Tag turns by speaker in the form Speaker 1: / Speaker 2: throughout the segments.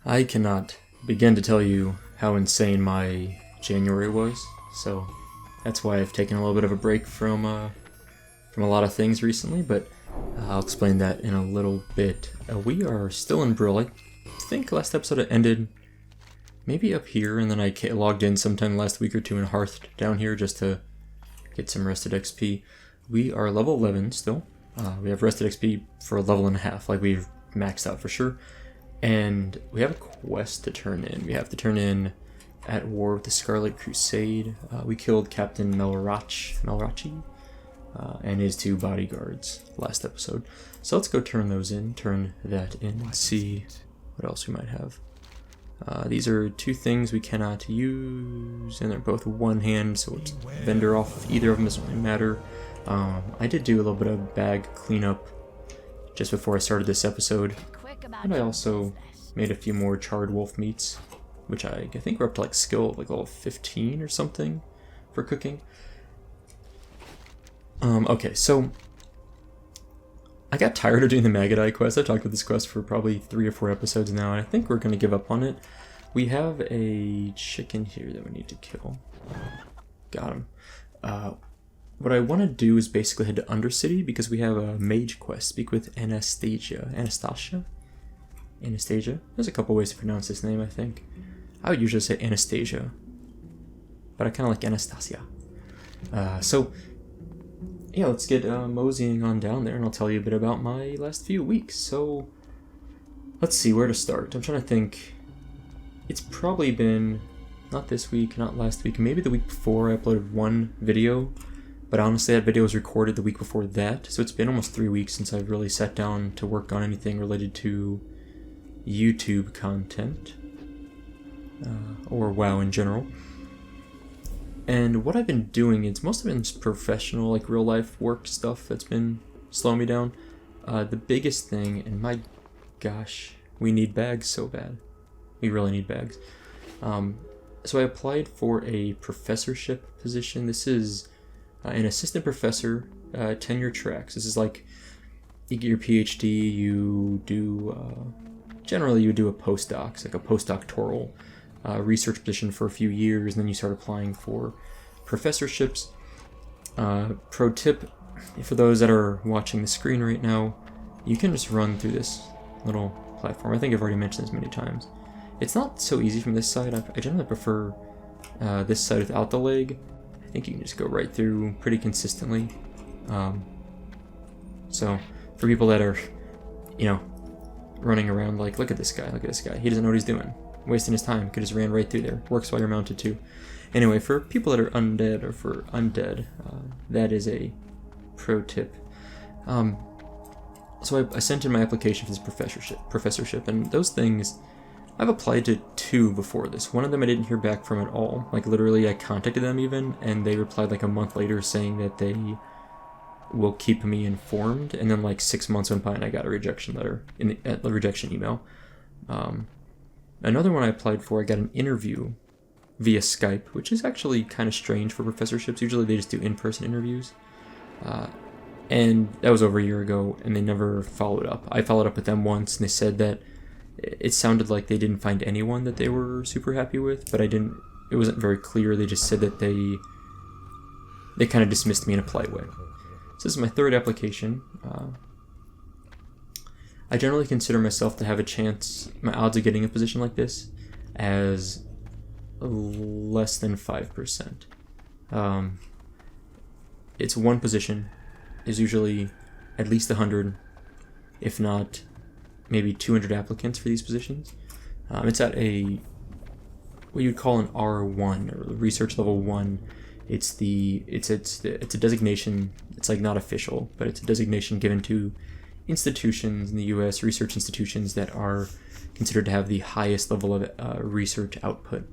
Speaker 1: I cannot begin to tell you how insane my January was, so that's why I've taken a little bit of a break from a lot of things recently, but I'll explain that in a little bit. We are still in Brill. I think last episode it ended maybe up here, and then I logged in sometime last week or two and hearthed down here just to get some rested XP. We are level 11 still. We have rested XP for a level and a half, like we've maxed out for sure. And we have a quest to turn in. We have to turn in at war with the Scarlet Crusade. We killed Captain Melrachi and his 2 bodyguards last episode. So let's go turn that in and see what else we might have. These are 2 things we cannot use, and they're both one hand, so it's vendor off. Either of them doesn't really matter. I did do a little bit of bag cleanup just before I started this episode, and I also made a few more charred wolf meats, which I think we're up to like skill of like level 15 or something for cooking. Okay, so I got tired of doing the Magadai quest. I've talked about this quest for probably 3 or 4 episodes now, and I think we're going to give up on it. We have a chicken here that we need to kill. Got him. What I want to do is basically head to Undercity because we have a mage quest. Speak with Anastasia. There's a couple ways to pronounce this name, I think. I would usually say Anastasia, but I kind of like Anastasia. So yeah, let's get moseying on down there, and I'll tell you a bit about my last few weeks. So let's see where to start. I'm trying to think. It's probably been not this week, not last week, maybe the week before I uploaded one video. But honestly, that video was recorded the week before that, so it's been almost 3 weeks since I've really sat down to work on anything related to YouTube content, or WoW in general. And what I've been doing, it's mostly been professional, like real life work stuff that's been slowing me down. The biggest thing, and my gosh, we need bags so bad. We really need bags. So I applied for a professorship position. This is an assistant professor, tenure tracks. This is like, you get your PhD, you do, generally you do a postdoc, it's like a postdoctoral research position for a few years, and then you start applying for professorships. Pro tip, for those that are watching the screen right now, you can just run through this little platform. I think I've already mentioned this many times. It's not so easy from this side. I generally prefer this side without the leg. I think you can just go right through pretty consistently. So for people that are, running around like, look at this guy, he doesn't know what he's doing, wasting his time, could just ran right through there. Works while you're mounted too. Anyway, for people that are undead, that is a pro tip. So I sent in my application for this professorship, and those things, I've applied to 2 before this. One of them I didn't hear back from at all. Like literally I contacted them even, and they replied like a month later saying that they will keep me informed, and then like 6 months went by and I got a rejection letter, a rejection email. Another one I applied for, I got an interview via Skype, which is actually kind of strange for professorships. Usually they just do in-person interviews. And that was over a year ago, and they never followed up. I followed up with them once, and they said that it sounded like they didn't find anyone that they were super happy with, but it wasn't very clear. They just said that they kind of dismissed me in a polite way. So this is my 3rd application. I generally consider myself to have a chance, my odds of getting a position like this, as less than 5%. It's one position, is usually at least 100, if not maybe 200 applicants for these positions. It's at what you'd call an R1, or research level 1. It's a designation. It's like not official, but it's a designation given to institutions in the U.S., research institutions that are considered to have the highest level of research output.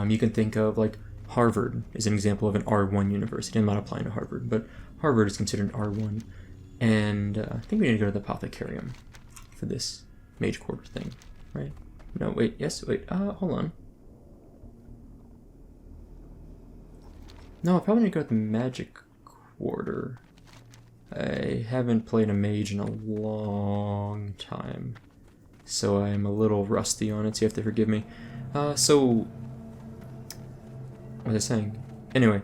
Speaker 1: You can think of like Harvard is an example of an R1 university. I'm not applying to Harvard, but Harvard is considered an R1. And I think we need to go to the Apothecarium for this mage quarter thing, right? No, wait, yes, wait, hold on. No, I probably need to go to the magic quarter. I haven't played a mage in a long time. so I'm a little rusty on it, so you have to forgive me. So, what was I saying? Anyway,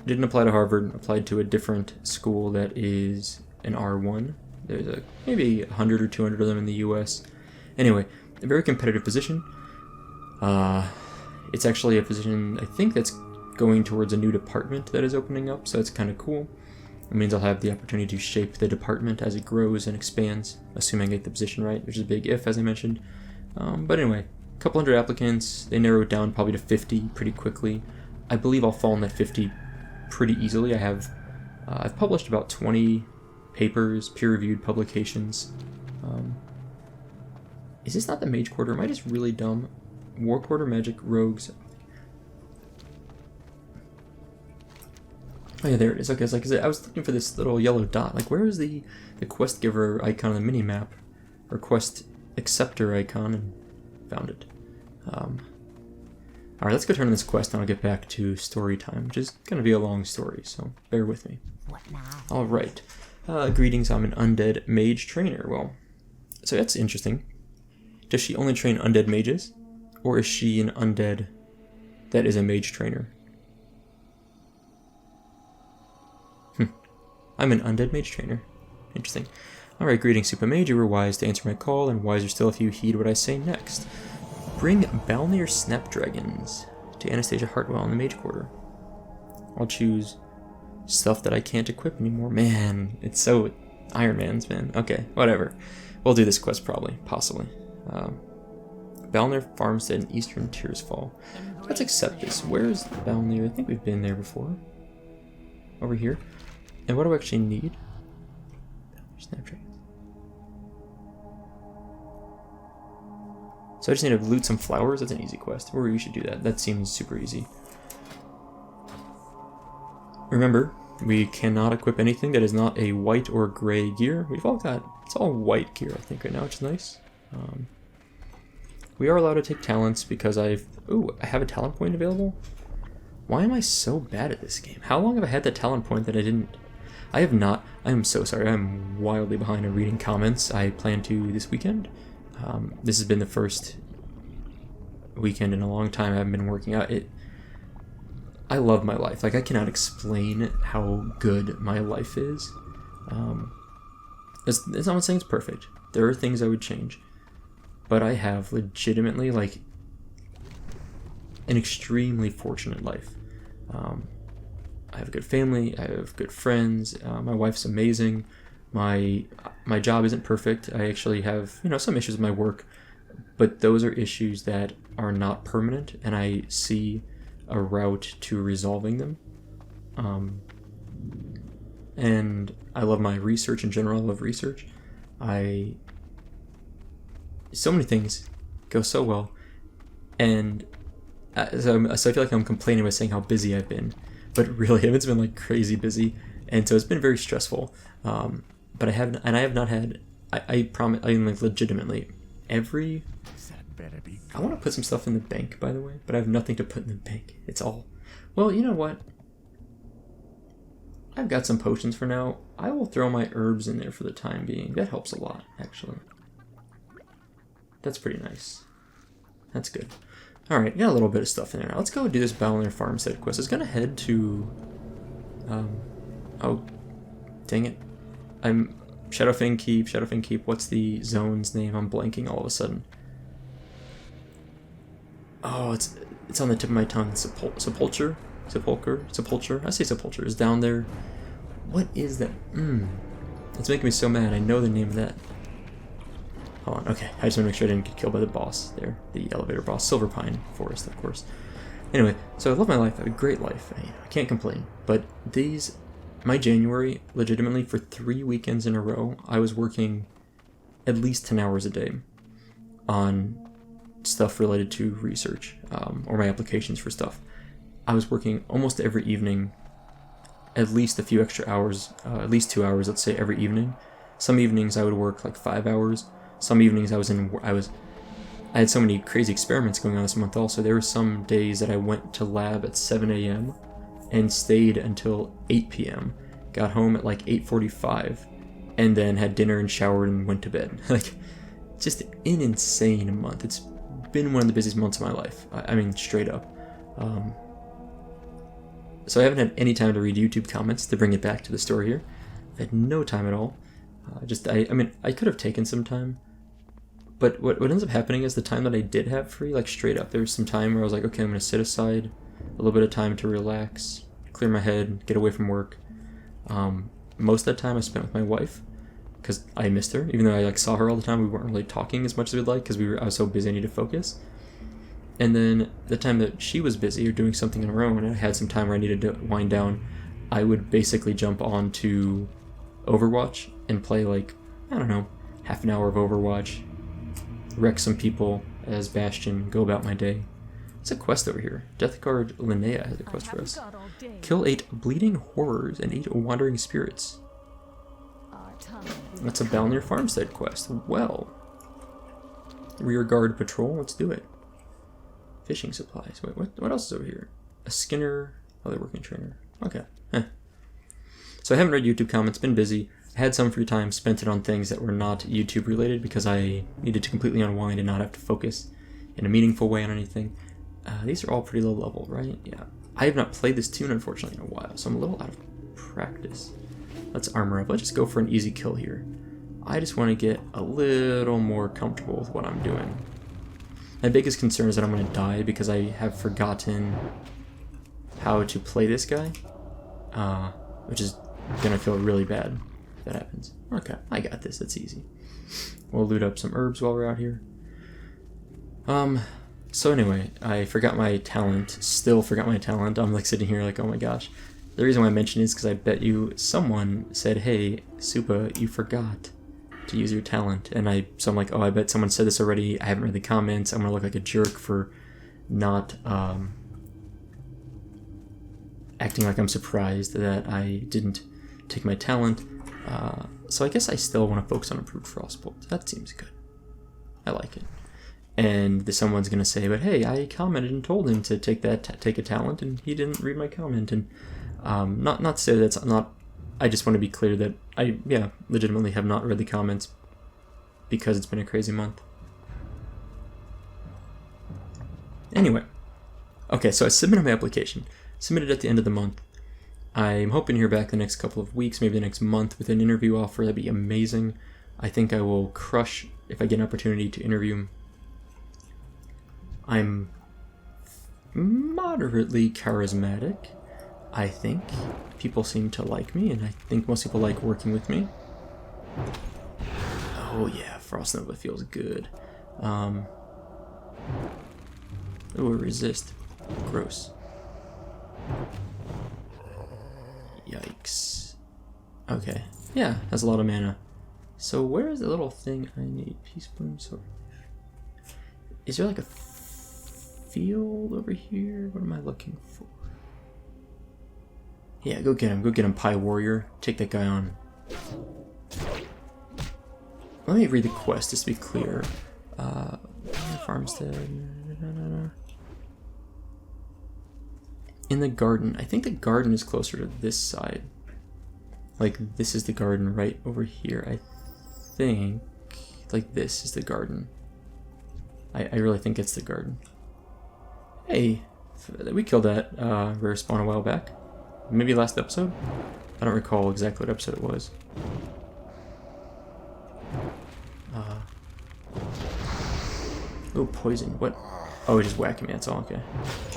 Speaker 1: didn't apply to Harvard, applied to a different school that is an R1. There's maybe 100 or 200 of them in the US. Anyway, a very competitive position. It's actually a position, I think, that's going towards a new department that is opening up, so it's kind of cool. It means I'll have the opportunity to shape the department as it grows and expands, assuming I get the position right, which is a big if, as I mentioned. But anyway, a couple hundred applicants. They narrow it down probably to 50 pretty quickly. I believe I'll fall in that 50 pretty easily. I've published about 20 papers, peer-reviewed publications. Is this not the Mage Quarter? Am I just really dumb? War Quarter, Magic, Rogues. Oh yeah, there it is. Okay, I was looking for this little yellow dot. Like, where is the quest giver icon on the mini-map? Or quest acceptor icon, and found it. Alright, let's go turn on this quest and I'll get back to story time, which is going to be a long story, so bear with me. Alright. Greetings, I'm an undead mage trainer. Well, so that's interesting. Does she only train undead mages? Or is she an undead that is a mage trainer? I'm an undead mage trainer. Interesting. Alright, greetings, Super Mage. You were wise to answer my call, and wiser still if you heed what I say next. Bring Balnir Snapdragons to Anastasia Hartwell in the Mage Quarter. I'll choose stuff that I can't equip anymore. Man, it's so Iron Man's, man. Okay, whatever. We'll do this quest probably, possibly. Balnir Farmstead in Eastern Tearsfall. Let's accept this. Where's Balnir? I think we've been there before. Over here. And what do I actually need? Snapdragon. So I just need to loot some flowers. That's an easy quest. Or you should do that. That seems super easy. Remember, we cannot equip anything that is not a white or gray gear. We've all got, it's all white gear, I think, right now, which is nice. We are allowed to take talents because I have a talent point available? Why am I so bad at this game? How long have I had that talent point that I didn't? I have not. I am so sorry. I'm wildly behind on reading comments. I plan to this weekend. This has been the first weekend in a long time I haven't been working out. I love my life. Like, I cannot explain how good my life is. It's not saying it's perfect. There are things I would change. But I have legitimately, like, an extremely fortunate life. I have a good family, I have good friends, my wife's amazing, my job isn't perfect, I actually have, some issues with my work, but those are issues that are not permanent, and I see a route to resolving them. And I love my research in general, I love research. So many things go so well, and so I feel like I'm complaining by saying how busy I've been, but really it's been like crazy busy, and so it's been very stressful. But I have not had. I promise. I mean, like, legitimately, I want to put some stuff in the bank, by the way, but I have nothing to put in the bank. It's all. Well, you know what? I've got some potions for now. I will throw my herbs in there for the time being. That helps a lot, actually. That's pretty nice. That's good. Alright, got a little bit of stuff in there. Now let's go do this Balnir Farmstead quest. I was gonna head to... oh, dang it. I'm... Shadowfang Keep. What's the zone's name? I'm blanking all of a sudden. Oh, it's on the tip of my tongue. Sepulcher? I say Sepulcher is down there. What is that? It's making me so mad. I know the name of that. Hold on, okay. I just want to make sure I didn't get killed by the boss there. The elevator boss. Silverpine Forest, of course. Anyway, so I love my life. I have a great life. I can't complain. But my January, legitimately, for 3 weekends in a row, I was working at least 10 hours a day on stuff related to research, or my applications for stuff. I was working almost every evening, at least a few extra hours, at least 2 hours, let's say, every evening. Some evenings I would work like 5 hours. Some evenings I had so many crazy experiments going on this month also. There were some days that I went to lab at 7 a.m. and stayed until 8 p.m. Got home at like 8:45 and then had dinner and showered and went to bed. Like, just an insane month. It's been one of the busiest months of my life. I mean, straight up. So I haven't had any time to read YouTube comments to bring it back to the story here. I've had no time at all. I mean, I could have taken some time, but what ends up happening is the time that I did have free, like straight up, there was some time where I was like, okay, I'm going to set aside a little bit of time to relax, clear my head, get away from work. Most of that time I spent with my wife because I missed her, even though I like saw her all the time. We weren't really talking as much as we'd like because I was so busy I needed to focus. And then the time that she was busy or doing something on her own and I had some time where I needed to wind down, I would basically jump on to Overwatch and play like, I don't know, half an hour of Overwatch, wreck some people as Bastion, go about my day. It's a quest over here. Death Guard Linnea has a quest for us. Kill 8 bleeding horrors and 8 wandering spirits. That's a Balnir Farmstead quest. Well, rear guard patrol, let's do it. Fishing supplies. Wait, what else is over here? A Skinner, other working trainer. Okay. So I haven't read YouTube comments, been busy. I had some free time, spent it on things that were not YouTube related because I needed to completely unwind and not have to focus in a meaningful way on anything. These are all pretty low level, right? Yeah. I have not played this tune, unfortunately, in a while, so I'm a little out of practice. Let's armor up. Let's just go for an easy kill here. I just want to get a little more comfortable with what I'm doing. My biggest concern is that I'm going to die because I have forgotten how to play this guy, which is going to feel really bad if that happens. Okay, I got this. That's easy. We'll loot up some herbs while we're out here. So anyway, I forgot my talent. Still forgot my talent. I'm like sitting here like, oh my gosh. The reason why I mentioned it is because I bet you someone said, hey, Soupa, you forgot to use your talent. And so I'm like, oh, I bet someone said this already. I haven't read the comments. I'm going to look like a jerk for not acting like I'm surprised that I didn't take my talent. So I guess I still want to focus on improved frostbolt. That seems good. I like it. And someone's going to say, but hey, I commented and told him to take a talent, and he didn't read my comment. And not to say that's not, I just want to be clear that I legitimately have not read the comments because it's been a crazy month. Anyway, okay, so I submitted my application. Submitted at the end of the month. I'm hoping to hear back the next couple of weeks, maybe the next month with an interview offer. That'd be amazing. I think I will crush if I get an opportunity to interview. I'm moderately charismatic, I think. People seem to like me, and I think most people like working with me. Oh yeah, Frost Nova feels good. Ooh, resist. Gross. Yikes. Okay. Yeah, has a lot of mana. So where's the little thing I need? Peace Bloom, Silver. Is there like a field over here? What am I looking for? Yeah, go get him. Go get him, Pie Warrior. Take that guy on. Let me read the quest just to be clear. Farmstead. In the garden. I think the garden is closer to this side. Like, this is the garden right over here. I think, like, this is the garden. I really think it's the garden. Hey, we killed that rare spawn a while back. Maybe last episode? I don't recall exactly what episode it was. Oh, poison. What? Oh, he just whacking me, that's all, okay.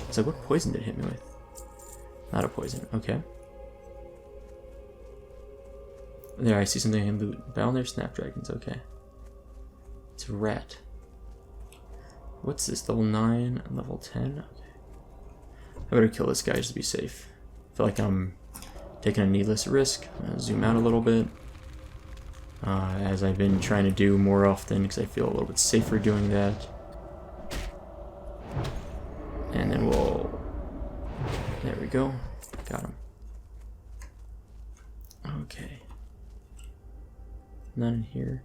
Speaker 1: It's like, what poison did it hit me with? Not a poison, okay. There, I see something I can loot. Balnir Snapdragons, okay. It's a rat. What's this, level 9 and level 10? Okay. I better kill this guy just to be safe. I feel like I'm taking a needless risk. I'm gonna zoom out a little bit. As I've been trying to do more often because I feel a little bit safer doing that. And then we'll... There we go. Got him. Okay. None in here.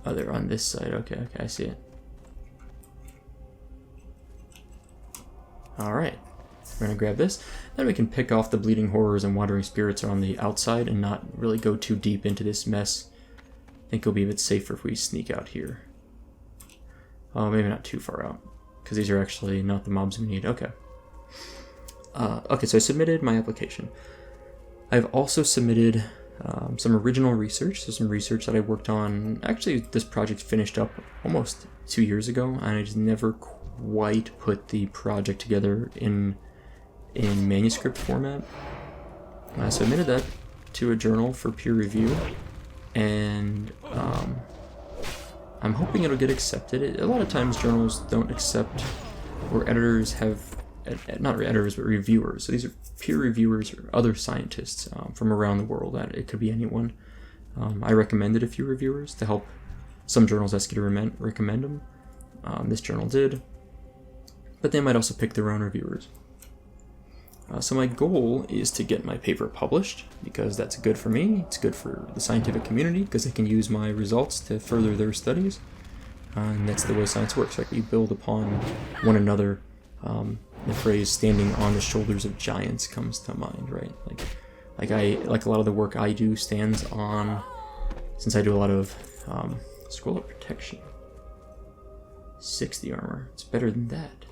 Speaker 1: Oh, they're on this side. Okay, I see it. Alright. We're gonna grab this. Then we can pick off the bleeding horrors and wandering spirits on the outside and not really go too deep into this mess. I think it'll be a bit safer if we sneak out here. Oh, maybe not too far out, because these are actually not the mobs we need. Okay. Okay, so I submitted my application. I've also submitted some original research, so some research that I worked on. Actually, this project finished up almost 2 years ago, and I just never quite put the project together in manuscript format. So I submitted that to a journal for peer review, and I'm hoping it'll get accepted. A lot of times journals don't accept, or editors have, not editors, but reviewers. So these are peer reviewers or other scientists from around the world. It could be anyone. I recommended a few reviewers to help. Some journals ask you to recommend them. This journal did. But they might also pick their own reviewers. So my goal is to get my paper published, because that's good for me. It's good for the scientific community, because they can use my results to further their studies. And that's the way science works, right? We build upon one another. The phrase "standing on the shoulders of giants" comes to mind, right? Like a lot of the work I do stands on, since I do a lot of scroll up protection. 60 armor. It's better than that.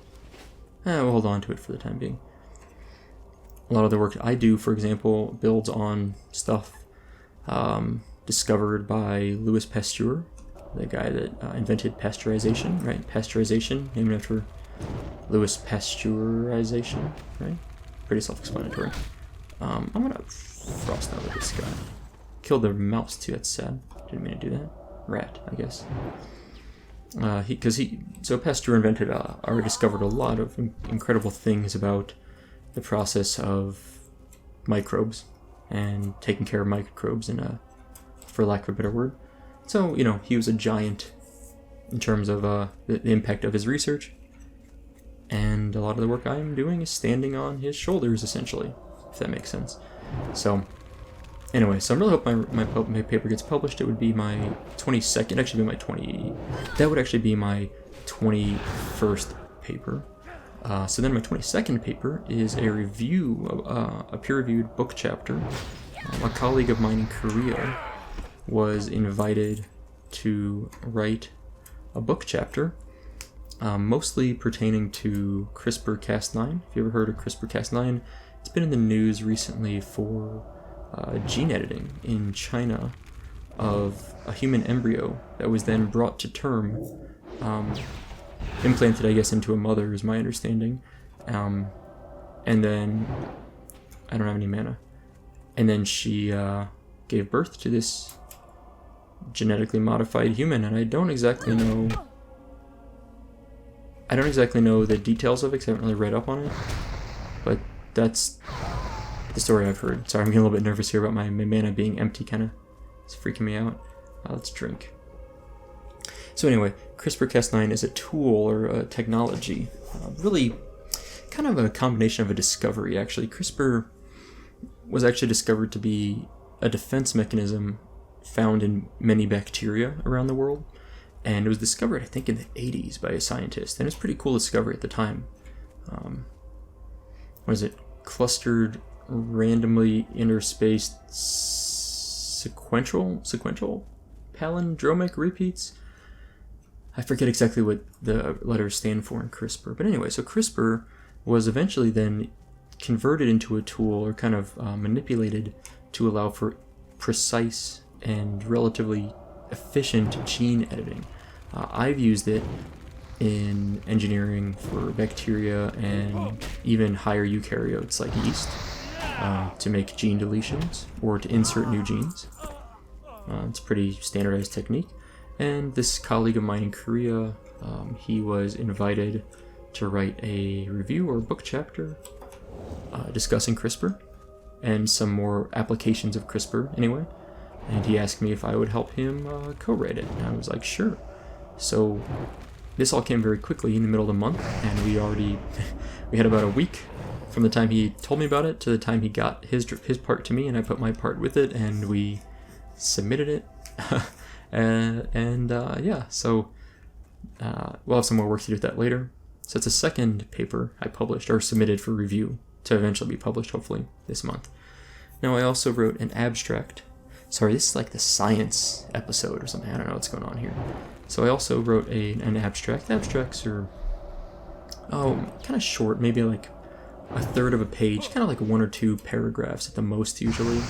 Speaker 1: We'll hold on to it for the time being. A lot of the work I do, for example, builds on stuff discovered by Louis Pasteur, the guy that invented pasteurization, right? Pasteurization, named after Louis Pasteurization, right? Pretty self-explanatory. I'm gonna frost over this guy. Killed the mouse too, that's sad. Didn't mean to do that. Rat, I guess. So Pasteur invented, or discovered a lot of incredible things about the process of microbes and taking care of microbes for lack of a better word. So, he was a giant in terms of the impact of his research, and a lot of the work I'm doing is standing on his shoulders, essentially, if that makes sense. So, anyway, so I really hope my paper gets published. It would be my 22nd, that would actually be my 21st paper. So then my 22nd paper is a review, a peer-reviewed book chapter. A colleague of mine in Korea was invited to write a book chapter, mostly pertaining to CRISPR-Cas9. If you ever heard of CRISPR-Cas9, it's been in the news recently for gene editing in China of a human embryo that was then brought to term, implanted, I guess, into a mother, is my understanding, and then, I don't have any mana, and then she gave birth to this genetically modified human, and I don't exactly know the details of it, because I haven't really read up on it, but that's the story I've heard. Sorry, I'm getting a little bit nervous here about my mana being empty, it's freaking me out. Let's drink. So anyway, CRISPR-Cas9 is a tool or a technology, really kind of a combination of a discovery, actually. CRISPR was actually discovered to be a defense mechanism found in many bacteria around the world, and it was discovered, I think, in the 80s by a scientist, and it was a pretty cool discovery at the time. What is it? Clustered, randomly interspaced sequential palindromic repeats? I forget exactly what the letters stand for in CRISPR, but anyway, so CRISPR was eventually then converted into a tool, or kind of manipulated to allow for precise and relatively efficient gene editing. I've used it in engineering for bacteria and even higher eukaryotes like yeast, to make gene deletions or to insert new genes. It's a pretty standardized technique. And this colleague of mine in Korea, he was invited to write a review or book chapter discussing CRISPR and some more applications of CRISPR anyway. And he asked me if I would help him co-write it, and I was like, sure. So this all came very quickly in the middle of the month, and we had about a week from the time he told me about it to the time he got his part to me, and I put my part with it, and we submitted it. So we'll have some more work to do with that later. So it's a second paper I published, or submitted for review, to eventually be published, hopefully, this month. Now, I also wrote an abstract Sorry, this is like the science episode or something. I don't know what's going on here. So I also wrote an abstract. Abstracts are kind of short, maybe like a third of a page, kind of like 1 or 2 paragraphs at the most usually,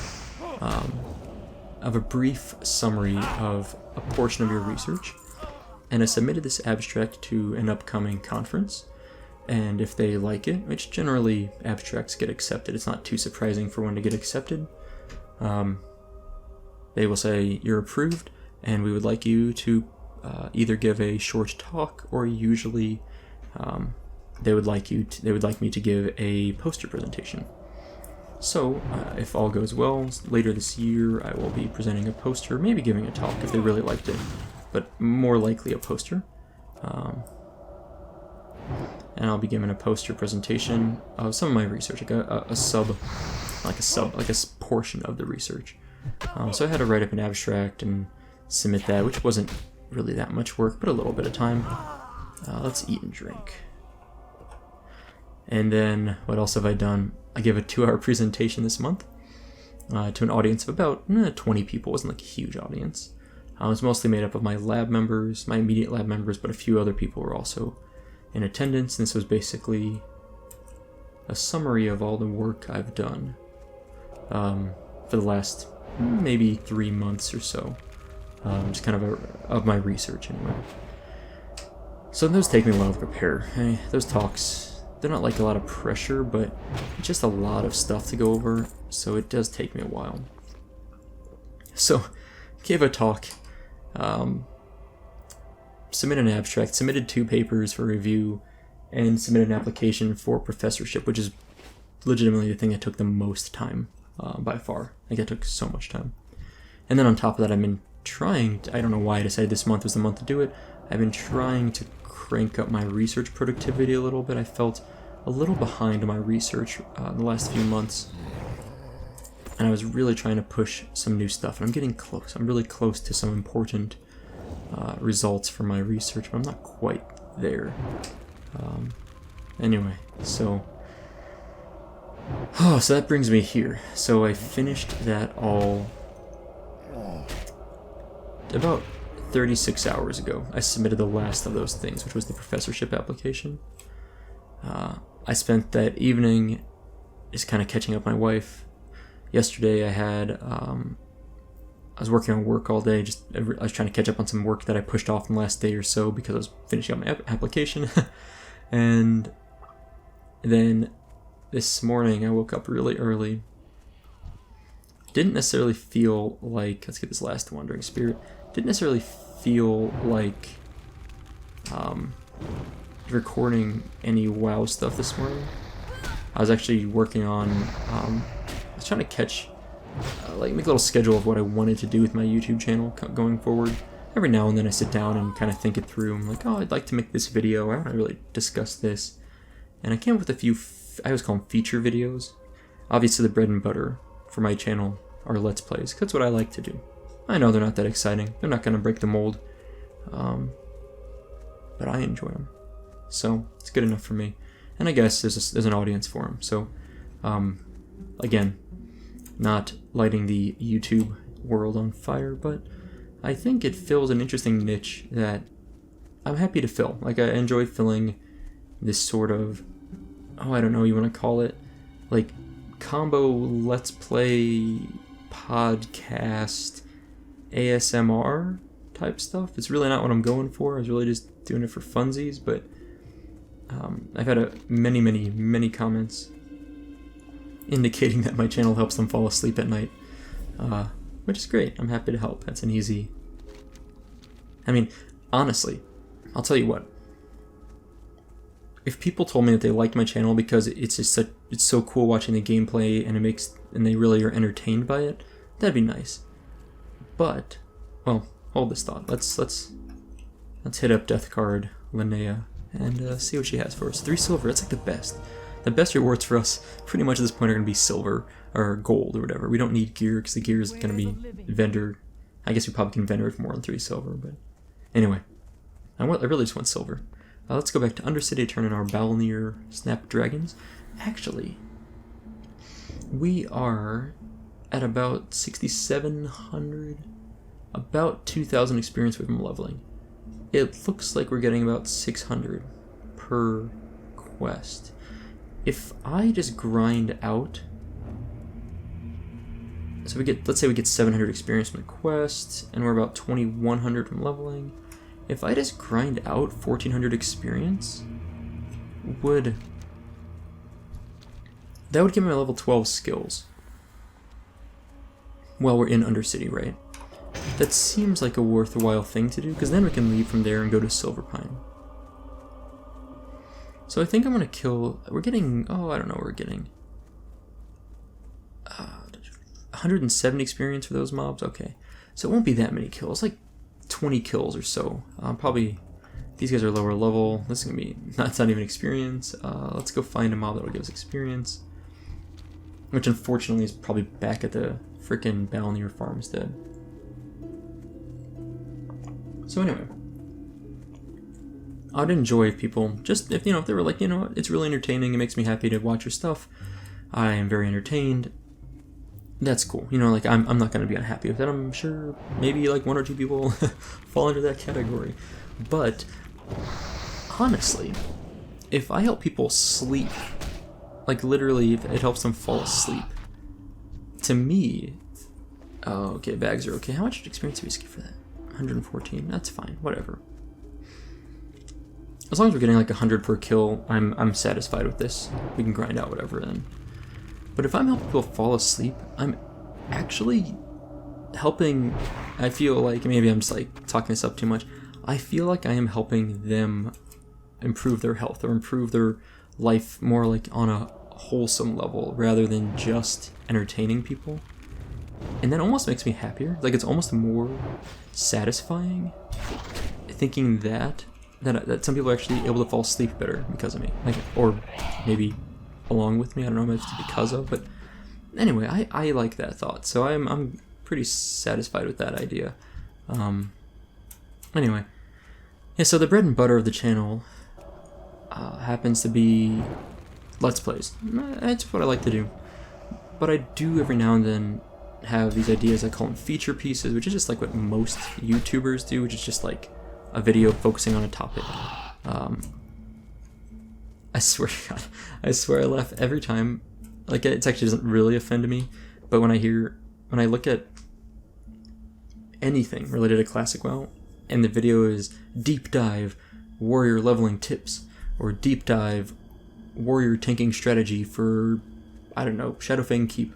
Speaker 1: of a brief summary of a portion of your research. And I submitted this abstract to an upcoming conference, and if they like it, which generally abstracts get accepted, it's not too surprising for one to get accepted, they will say, you're approved, and we would like you to either give a short talk, or usually they would like me to give a poster presentation. So, if all goes well, later this year I will be presenting a poster, maybe giving a talk if they really liked it, but more likely a poster. And I'll be giving a poster presentation of some of my research, like a portion of the research. So I had to write up an abstract and submit that, which wasn't really that much work, but a little bit of time. Let's eat and drink. And then, what else have I done? I gave a 2-hour presentation this month to an audience of about 20 people. It wasn't like a huge audience. It was mostly made up of my lab members, my immediate lab members, but a few other people were also in attendance. And this was basically a summary of all the work I've done for the last maybe 3 months or so. Just kind of my research anyway. So those take me a while to prepare. Those talks, they're not like a lot of pressure, but just a lot of stuff to go over, so it does take me a while. So, gave a talk, submitted an abstract, submitted 2 papers for review, and submitted an application for professorship, which is legitimately the thing that took the most time, by far. Like, it took so much time. And then on top of that, I've been trying to, I don't know why I decided this month was the month to do it, I've been trying to crank up my research productivity a little bit. I felt a little behind on my research in the last few months, and I was really trying to push some new stuff, and I'm getting close. I'm really close to some important results for my research, but I'm not quite there. Anyway, so that brings me here. So I finished that all about 36 hours ago. I submitted the last of those things, which was the professorship application. I spent that evening just kind of catching up with my wife. Yesterday I was working on work all day. I was trying to catch up on some work that I pushed off in the last day or so because I was finishing up my application. And then this morning I woke up really early. Didn't necessarily feel like, let's get this last Wandering Spirit, didn't necessarily feel like recording any WoW stuff this morning. I was actually working on, I was trying to catch, make a little schedule of what I wanted to do with my YouTube channel going forward. Every now and then I sit down and kind of think it through. I'm like, I'd like to make this video, I want to really discuss this. And I came up with a few, I always call them feature videos. Obviously the bread and butter for my channel are Let's Plays, 'cause that's what I like to do. I know they're not that exciting, they're not going to break the mold, but I enjoy them. So it's good enough for me. And I guess there's an audience for them. So, again, not lighting the YouTube world on fire, but I think it fills an interesting niche that I'm happy to fill. Like, I enjoy filling this sort of, I don't know what you want to call it, like, combo Let's Play podcast ASMR type stuff. It's really not what I'm going for. I was really just doing it for funsies, but I've had many comments indicating that my channel helps them fall asleep at night, which is great. I'm happy to help. That's an easy... I mean, honestly, I'll tell you what. If people told me that they liked my channel because it's so cool watching the gameplay and they really are entertained by it, that'd be nice. But, well, hold this thought. Let's hit up Death Card Linnea and see what she has for us. 3 silver. That's like the best. The best rewards for us, pretty much at this point, are going to be silver or gold or whatever. We don't need gear because the gear is going to be vendor. I guess we probably can vendor it for more than 3 silver, but anyway, I really just want silver. Let's go back to Undercity, turn in our Balnir Snapdragons. Actually, we are at about 6,700, about 2,000 experience from leveling. It looks like we're getting about 600 per quest. If I just grind out, so let's say we get 700 experience from the quest, and we're about 2,100 from leveling. If I just grind out 1,400 experience, that would give me my level 12 skills. While we're in Undercity, right? That seems like a worthwhile thing to do, because then we can leave from there and go to Silverpine. So I think I'm gonna kill. We're getting. Oh, I don't know what we're getting. 170 experience for those mobs. Okay, so it won't be that many kills. Like 20 kills or so. Probably. These guys are lower level. This is gonna be. That's not even experience. Let's go find a mob that will give us experience. Which unfortunately is probably back at the frickin' Balnier Farmstead. So anyway, I'd enjoy if people just if they were like, you know what, it's really entertaining, it makes me happy to watch your stuff, I am very entertained, that's cool. You know, like I'm not gonna be unhappy with that. I'm sure maybe like 1 or 2 people fall into that category. But honestly, if I help people sleep, like literally if it helps them fall asleep, to me, oh, okay, bags are okay. How much experience do we skip for that? 114, that's fine, whatever. As long as we're getting like 100 per kill, I'm satisfied with this. We can grind out whatever then. But if I'm helping people fall asleep, I'm actually helping. I feel like maybe I'm just like talking this up too much. I feel like I am helping them improve their health or improve their life more like on a wholesome level rather than just entertaining people. And that almost makes me happier. Like it's almost more satisfying thinking that some people are actually able to fall asleep better because of me, like, or maybe along with me. I don't know if it's because of, but anyway, I like that thought. So I'm pretty satisfied with that idea. Anyway, yeah. So the bread and butter of the channel happens to be Let's Plays. That's what I like to do. But I do every now and then have these ideas. I call them feature pieces, which is just like what most YouTubers do, which is just like a video focusing on a topic. I swear to God, I swear I laugh every time. Like it actually doesn't really offend me, but when I look at anything related to Classic WoW, and the video is deep dive warrior leveling tips, or deep dive warrior tanking strategy for, I don't know, Shadowfang Keep.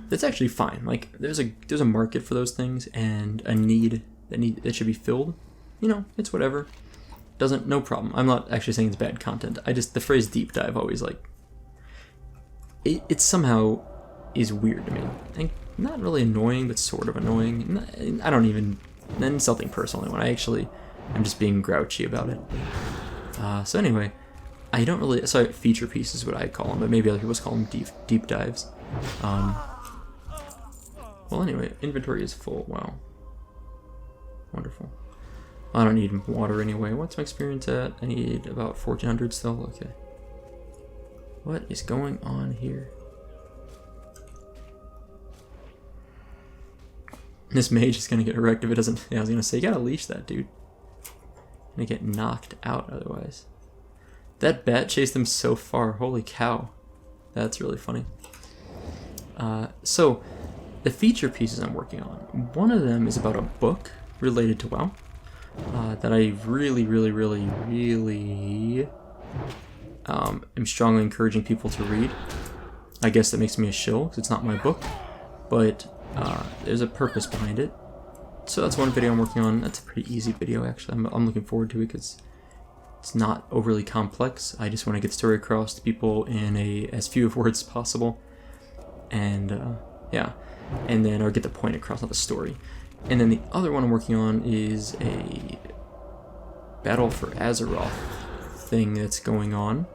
Speaker 1: That's actually fine. Like there's a market for those things and a need that should be filled. You know, it's whatever. No problem. I'm not actually saying it's bad content. The phrase deep dive always like it somehow is weird to me. And not really annoying, but sort of annoying. I don't even insulting personally when I actually am just being grouchy about it. So anyway, I don't really. Sorry, feature pieces is what I call them, but maybe other people call them deep dives. Well, anyway, inventory is full. Wow, wonderful. I don't need water anyway. What's my experience at? I need about 1,400 still. Okay. What is going on here? This mage is gonna get wrecked if it doesn't. Yeah, I was gonna say, you gotta leash that dude. Gonna get knocked out otherwise. That bat chased him so far. Holy cow. That's really funny. So, the feature pieces I'm working on. One of them is about a book related to WoW. That I really am strongly encouraging people to read. I guess that makes me a shill because it's not my book, but there's a purpose behind it. So that's one video I'm working on. That's a pretty easy video actually. I'm looking forward to it because it's not overly complex. I just want to get the story across to people in as few of words as possible, and yeah, and then or get the point across, not the story. And then the other one I'm working on is a Battle for Azeroth thing that's going on,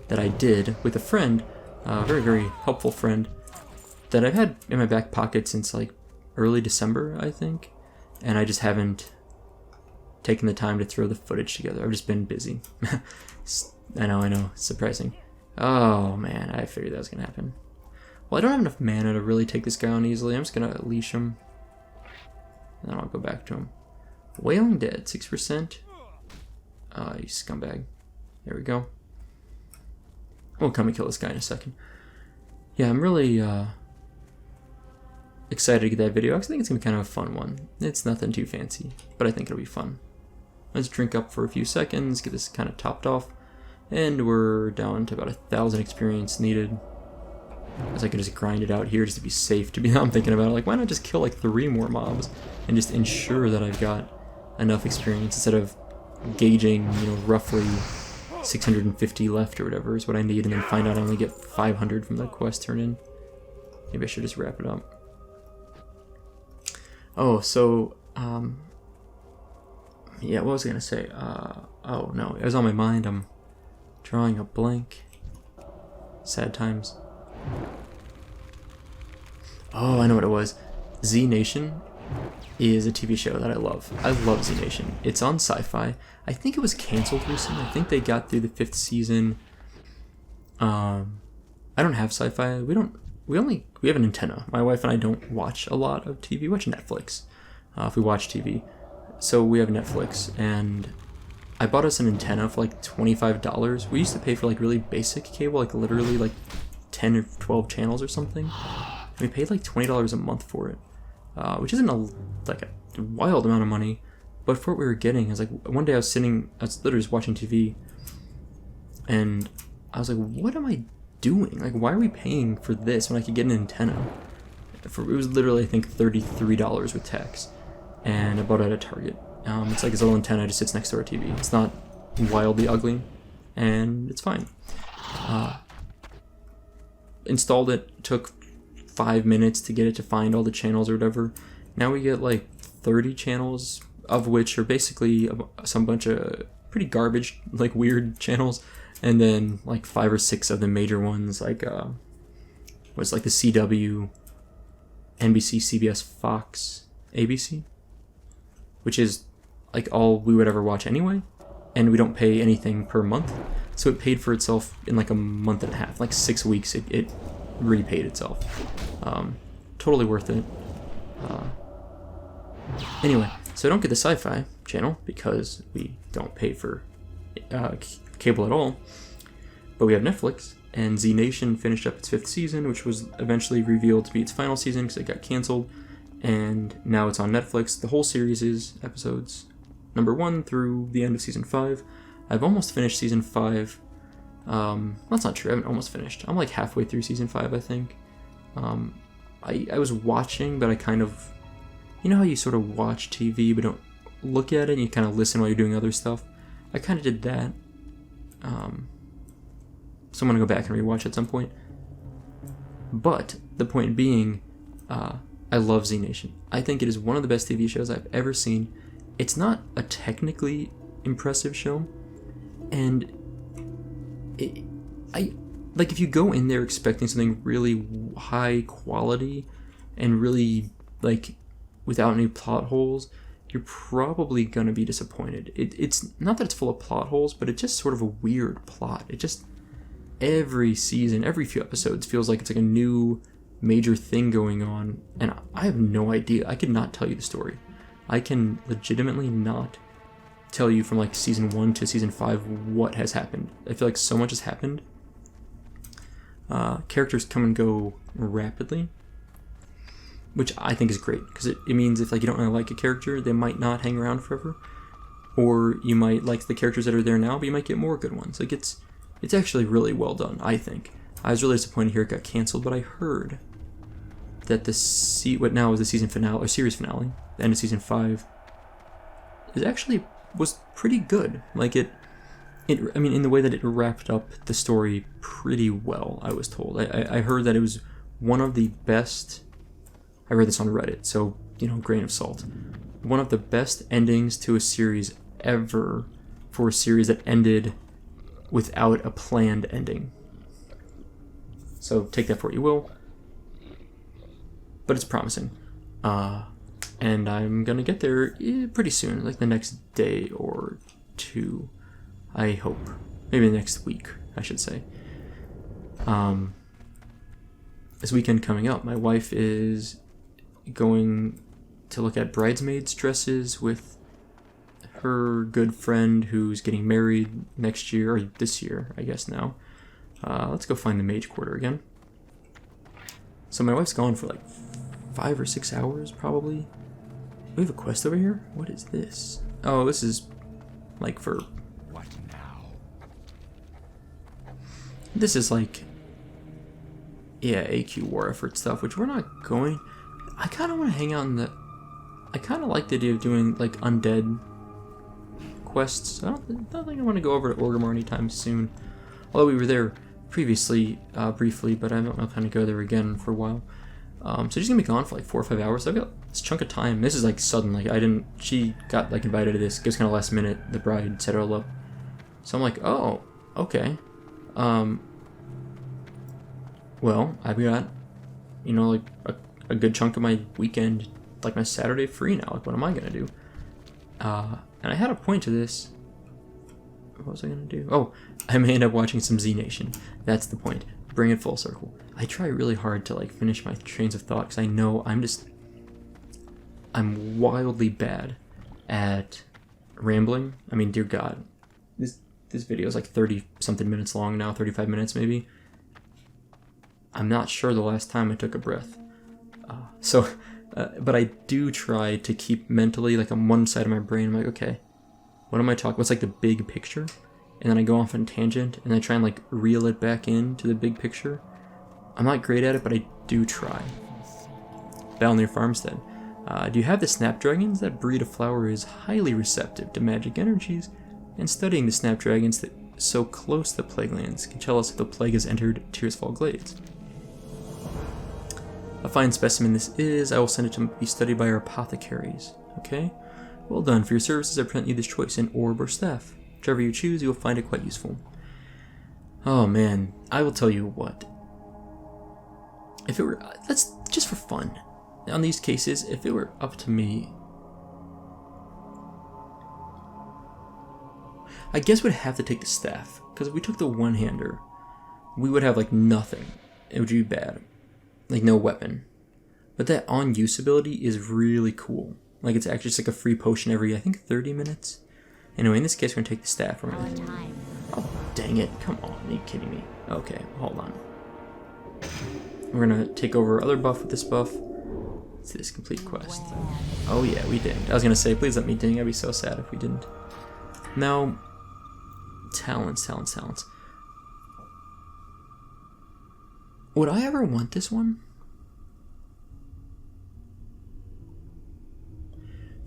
Speaker 1: that I did with a friend, a very helpful friend that I've had in my back pocket since like early December, I think, and I just haven't taken the time to throw the footage together. I've just been busy. I know, surprising. Oh man, I figured that was gonna happen. Well, I don't have enough mana to really take this guy on easily. I'm just gonna leash him. And then I'll go back to him. Wailing dead, 6%. You scumbag. There we go. We'll come and kill this guy in a second. Yeah, I'm really excited to get that video. I think it's gonna be kind of a fun one. It's nothing too fancy, but I think it'll be fun. Let's drink up for a few seconds, get this kind of topped off, and we're down to about 1,000 experience needed. As I can just grind it out here just to be safe. I'm thinking about it, like, why not just kill like 3 more mobs and just ensure that I've got enough experience instead of gauging, you know, roughly 650 left or whatever is what I need, and then find out I only get 500 from the quest turn in. Maybe I should just wrap it up. Oh, so, yeah, what was I gonna say? Oh no, it was on my mind. I'm drawing a blank. Sad times. Oh, I know what it was. Z Nation is a TV show that I love. I love Z Nation. It's on Sci-Fi. I think it was canceled recently. I think they got through the 5th season. I don't have Sci-Fi. We have an antenna. My wife and I don't watch a lot of TV. We watch Netflix. If we watch TV. So we have Netflix, and I bought us an antenna for like $25. We used to pay for like really basic cable, like literally like 10 or 12 channels or something. And we paid like $20 a month for it, which isn't a wild amount of money, but for what we were getting, is like one day I was literally just watching TV, and I was like, what am I doing? Like, why are we paying for this when I could get an antenna? It was literally, I think, $33 with tax. And I bought it at Target. It's like this little antenna, it just sits next to our TV. It's not wildly ugly, and it's fine. Installed it, took 5 minutes to get it to find all the channels or whatever. Now we get like 30 channels, of which are basically some bunch of pretty garbage, like weird channels, and then like 5 or 6 of the major ones, like what's like the CW, NBC, CBS, Fox, ABC, which is like all we would ever watch anyway, and we don't pay anything per month, so it paid for itself in like a month and a half, like 6 weeks. It repaid itself. Totally worth it. Anyway, so I don't get the Sci-Fi channel because we don't pay for cable at all, but we have Netflix, and Z Nation finished up its 5th season, which was eventually revealed to be its final season because it got canceled. And now it's on Netflix. The whole series is episodes number 1 through the end of season 5. I've almost finished season 5. That's not true. I haven't almost finished. I'm like halfway through season 5, I think. I was watching, but I kind of, you know how you sort of watch TV but don't look at it, and you kind of listen while you're doing other stuff? I kind of did that. So I'm going to go back and rewatch at some point. But the point being, I love Z Nation. I think it is one of the best TV shows I've ever seen. It's not a technically impressive show, and if you go in there expecting something really high quality and really like without any plot holes, you're probably gonna be disappointed. It's not that it's full of plot holes, but it's just sort of a weird plot. It just, every season, every few episodes feels like it's like a new major thing going on, and I have no idea. I could not tell you the story. I can legitimately not tell you from like season 1 to season 5 what has happened. I feel like so much has happened. Characters come and go rapidly, which I think is great, because it means if like you don't really like a character, they might not hang around forever, or you might like the characters that are there now, but you might get more good ones. Like it's actually really well done, I think. I was really disappointed here it got canceled, but I heard that what now is the season finale, or series finale, the end of season 5, is actually was pretty good. Like I mean, in the way that it wrapped up the story pretty well, I was told. I heard that it was one of the best, I read this on Reddit, so, you know, grain of salt, one of the best endings to a series ever, for a series that ended without a planned ending. So take that for what you will. But it's promising. And I'm gonna get there pretty soon, like the next day or 2, I hope. Maybe next week, I should say. This weekend coming up, my wife is going to look at bridesmaids dresses with her good friend who's getting married next year, or this year, I guess now. Let's go find the Mage Quarter again. So my wife's gone for like 5 or 6 hours, probably. We have a quest over here? What is this? Oh, this is like for...
Speaker 2: What now?
Speaker 1: This is like... Yeah, AQ war effort stuff, which we're not going... I kind of want to hang out in the... I kind of like the idea of doing like undead quests. I don't think I want to go over to Orgrimmar anytime soon. Although we were there previously, briefly, but I don't know if I'm going to go there again for a while. So she's going to be gone for like 4 or 5 hours. So I've got this chunk of time. This is like sudden, like she got like invited to this. It was kind of last minute. The bride set her all up. So I'm like, oh, okay. Well, I've got, you know, like a good chunk of my weekend, like my Saturday free now. Like, what am I going to do? And I had a point to this. What was I going to do? Oh, I may end up watching some Z Nation. That's the point. Bring it full circle. I try really hard to like finish my trains of thought because I know I'm wildly bad at rambling. I mean, dear God, this video is like 30 something minutes long now, 35 minutes maybe. I'm not sure the last time I took a breath. But I do try to keep mentally like on one side of my brain. I'm like, okay, what am I talking? What's like the big picture? And then I go off on a tangent and I try and like reel it back into the big picture. I'm not great at it, but I do try. Battle near Farmstead. Do you have the snapdragons? That breed of flower is highly receptive to magic energies, and studying the snapdragons that so close to the Plaguelands can tell us if the plague has entered Tearsfall Glades. A fine specimen this is. I will send it to be studied by our apothecaries. Okay? Well done. For your services, I present you this choice, an orb or staff. Whichever you choose, you will find it quite useful. Oh man, I will tell you what. If it were, let's just for fun, on these cases, if it were up to me, I guess we'd have to take the staff, because if we took the one-hander, we would have like nothing. It would be bad, like no weapon. But that on-use ability is really cool. Like it's actually just like a free potion every, I think, 30 minutes. Anyway, in this case, we're gonna take the staff. We're gonna... Oh, dang it! Come on, are you kidding me? Okay, hold on. We're gonna take over other buff with this buff. Let's do this complete quest. Oh yeah, we dinged. I was gonna say, please let me ding. I'd be so sad if we didn't. Now, talents. Would I ever want this one?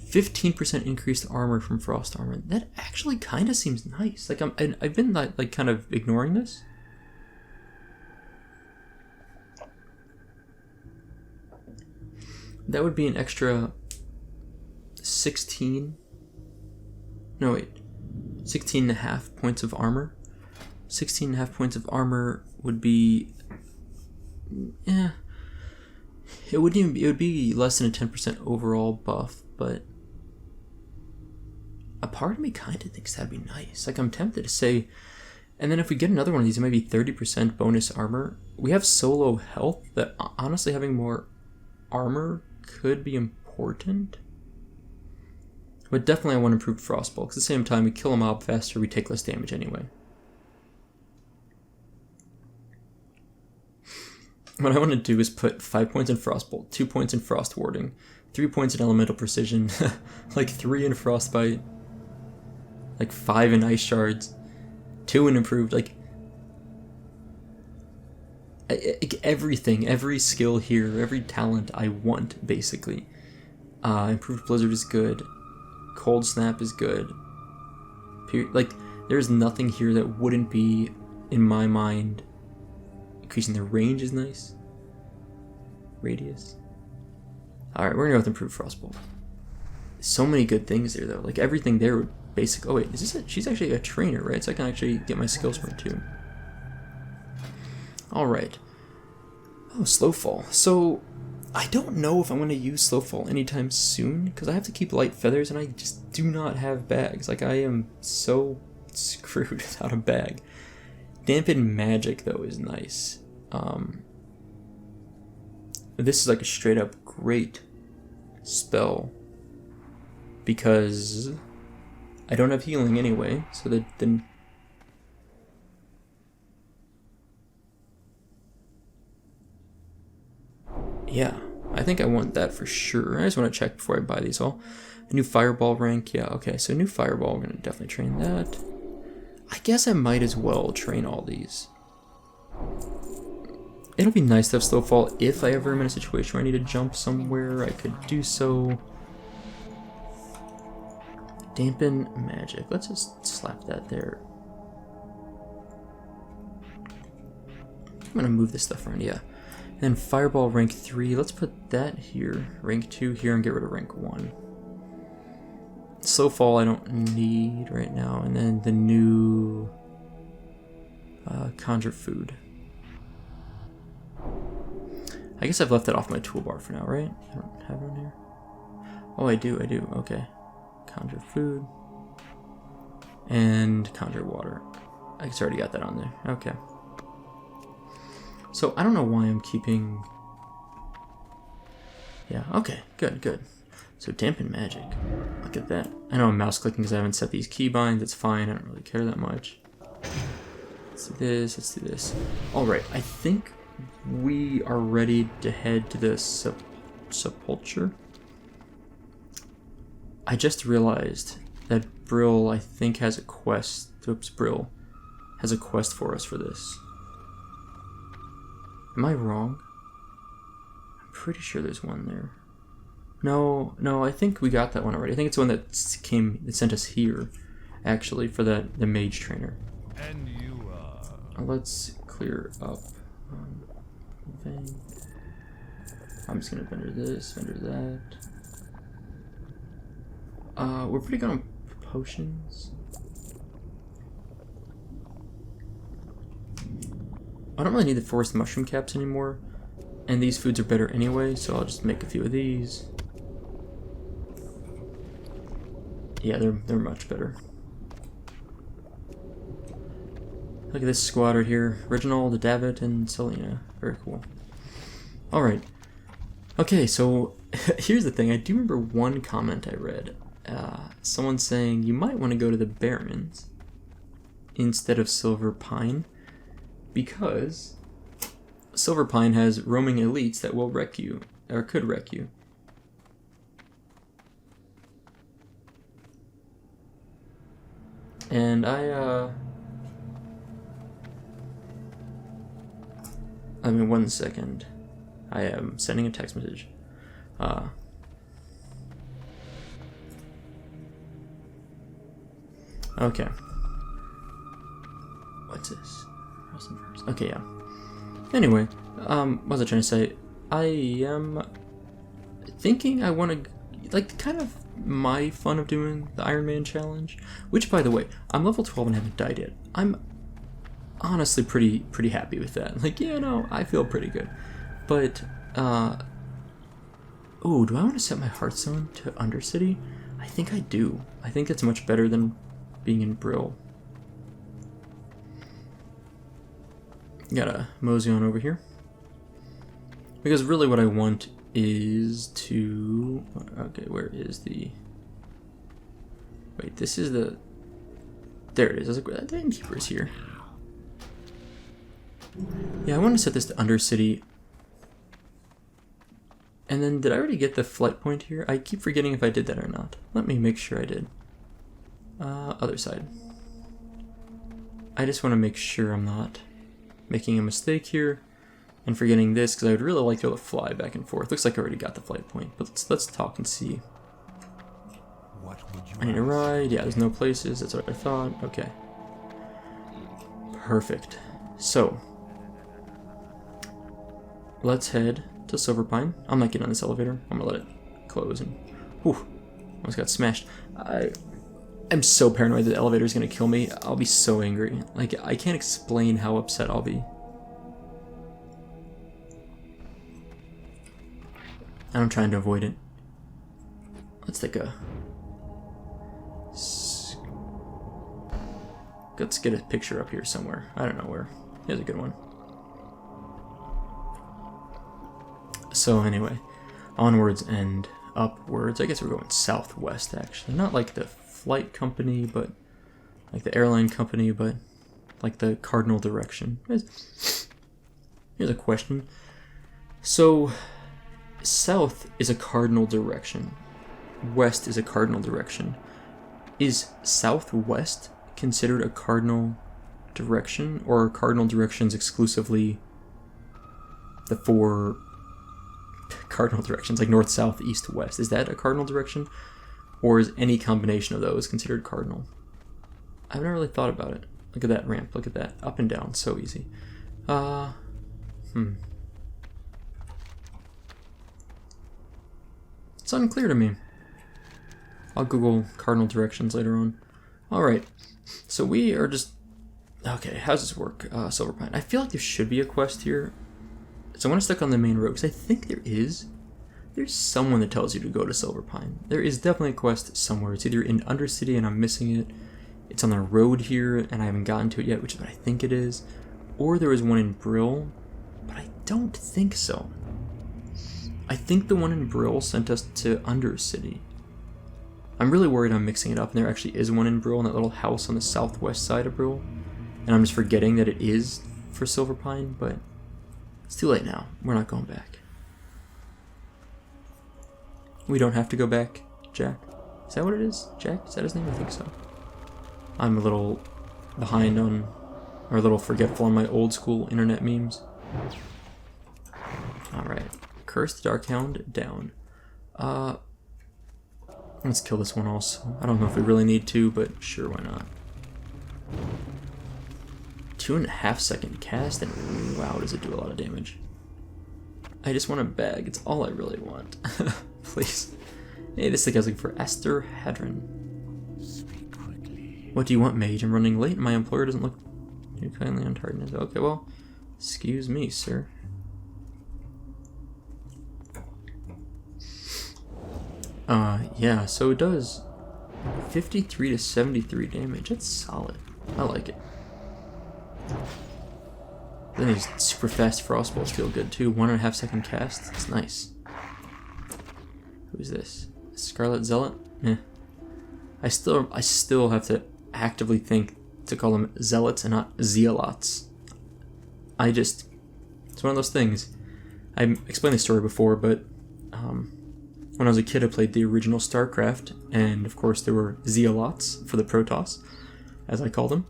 Speaker 1: 15% increased armor from frost armor. That actually kind of seems nice. Like I've been like kind of ignoring this. That would be an extra 16 and a half points of armor. 16 and a half points of armor would be, it would be less than a 10% overall buff, but a part of me kind of thinks that'd be nice. Like I'm tempted to say, and then if we get another one of these, it might be 30% bonus armor. We have solo health that honestly having more armor could be important. But definitely I want improved Frostbolt, because at the same time we kill a mob faster, we take less damage anyway. What I want to do is put 5 points in Frostbolt, 2 points in Frost Warding, 3 points in Elemental Precision, like 3 in Frostbite, like 5 in Ice Shards, 2 in Improved, like everything, every skill here, every talent I want, basically. Improved Blizzard is good. Cold Snap is good. Like, there's nothing here that wouldn't be, in my mind. Increasing the range is nice. Radius. Alright, we're gonna go with Improved Frostbolt. So many good things there, though. Like, everything there would basically... Oh, wait, is this she's actually a trainer, right? So I can actually get my skills from her, too. Alright. Oh, Slowfall. So, I don't know if I'm going to use Slowfall anytime soon, because I have to keep light feathers, and I just do not have bags. Like, I am so screwed without a bag. Dampen Magic, though, is nice. This is like a straight up great spell because I don't have healing anyway, so that then yeah, I think I want that for sure. I just want to check before I buy these all. The new Fireball rank, yeah, okay, so new Fireball, we're gonna definitely train that. I guess I might as well train all these. It'll be nice to have slow fall if I ever am in a situation where I need to jump somewhere. I could do so. Dampen Magic. Let's just slap that there. I'm gonna move this stuff around, yeah. And then Fireball rank 3. Let's put that here. Rank 2 here and get rid of rank 1. Slow fall I don't need right now. And then the new Conjure Food. I guess I've left that off my toolbar for now, right? I don't have it on here. Oh, I do, okay. Conjure Food. And Conjure Water. I guess I already got that on there, okay. So, I don't know why I'm keeping... Yeah, okay, good. So, Dampen Magic. Look at that. I know I'm mouse clicking because I haven't set these keybinds, it's fine, I don't really care that much. Let's do this. Alright, I think we are ready to head to the sepulcher. I just realized that Brill, I think, has a quest. Oops, Brill has a quest for us for this. Am I wrong? I'm pretty sure there's one there. No, I think we got that one already. I think it's the one that sent us here, actually, for the mage trainer. And you, let's clear up. I'm just gonna vendor this, vendor that. We're pretty good on potions. I don't really need the forest mushroom caps anymore, and these foods are better anyway, so I'll just make a few of these. Yeah, they're much better. Look at this squad right here. Original, the David, and Selena. Very cool. Alright. Okay, so here's the thing. I do remember one comment I read. Someone saying you might want to go to the Barrens instead of Silverpine because Silverpine has roaming elites that will wreck you, or could wreck you. And I mean, 1 second. I am sending a text message. Okay. What's this? Okay, yeah. Anyway, what was I trying to say? I am thinking I want to, like, kind of my fun of doing the Iron Man challenge, which, by the way, I'm level 12 and haven't died yet. I'm honestly pretty happy with that. Like, yeah, no, I feel pretty good. But, oh, do I want to set my Hearthstone to Undercity? I think I do. I think it's much better than being in Brill. Gotta mosey on over here. Because really what I want is to... Okay, where is the... Wait, this is the... There it is. I was like, that Innkeeper is here. Yeah, I want to set this to Undercity. And then, did I already get the flight point here? I keep forgetting if I did that or not. Let me make sure I did. Other side. I just want to make sure I'm not making a mistake here and forgetting this, because I would really like to be able to fly back and forth. Looks like I already got the flight point, but let's talk and see. I need a ride. Yeah, there's no places. That's what I thought. Okay. Perfect. So, let's head to Silverpine. I'm not getting on this elevator. I'm gonna let it close and... Whew. Almost got smashed. I'm so paranoid that the elevator is gonna kill me. I'll be so angry. Like, I can't explain how upset I'll be. And I'm trying to avoid it. Let's take a... Let's get a picture up here somewhere. I don't know where. Here's a good one. So anyway, onwards and upwards. I guess we're going southwest, actually. Not like the flight company, but like the airline company, but like the cardinal direction. Here's a question. So, south is a cardinal direction. West is a cardinal direction. Is southwest considered a cardinal direction, or are cardinal directions exclusively the 4 cardinal directions, like north, south, east, west? Is that a cardinal direction, or is any combination of those considered cardinal? I've never really thought about it. Look at that ramp, look at that, up and down, so easy. It's unclear to me. I'll Google cardinal directions later on. Alright, so we are just... Okay, how's this work? Silverpine. I feel like there should be a quest here. So I want to stick on the main road, because I think there is. There's someone that tells you to go to Silverpine. There is definitely a quest somewhere. It's either in Undercity and I'm missing it. It's on the road here and I haven't gotten to it yet, which is what I think it is. Or there is one in Brill, but I don't think so. I think the one in Brill sent us to Undercity. I'm really worried I'm mixing it up, and there actually is one in Brill in that little house on the southwest side of Brill. And I'm just forgetting that it is for Silverpine, but it's too late now. We're not going back. We don't have to go back, Jack. Is that what it is? Jack? Is that his name? I think so. I'm a little behind on, or a little forgetful on my old school internet memes. Alright. Cursed Darkhound down. Let's kill this one also. I don't know if we really need to, but sure, why not. 2.5 second cast, and wow, does it do a lot of damage. I just want a bag. It's all I really want. Please. Hey, this thing I was looking for. Esther Hadron. What do you want, mage? I'm running late and my employer doesn't look too kindly on tardiness. Okay, well, excuse me, sir. Yeah, so it does 53 to 73 damage. That's solid. I like it. Then these super fast frostballs feel good too. 1.5 second cast. It's nice. Who's this? Scarlet Zealot? Eh. I still have to actively think to call them zealots and not zealots. It's one of those things. I explained this story before, but when I was a kid, I played the original StarCraft, and of course there were zealots for the Protoss, as I call them.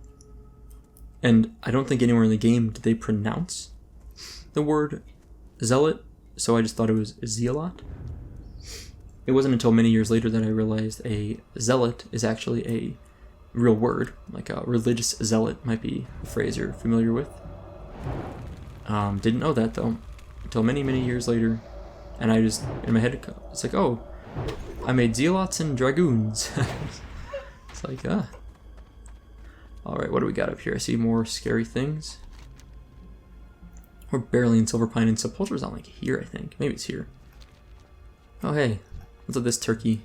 Speaker 1: And I don't think anywhere in the game did they pronounce the word zealot, so I just thought it was zealot. It wasn't until many years later that I realized a zealot is actually a real word, like a religious zealot might be a phrase you're familiar with. Didn't know that though, until many, many years later. And I just, in my head, it's like, oh, I made zealots and dragoons. It's like, Alright, what do we got up here? I see more scary things. We're barely in Silverpine, and Sepulchre's on like here, I think. Maybe it's here. Oh, hey. Let's let this turkey,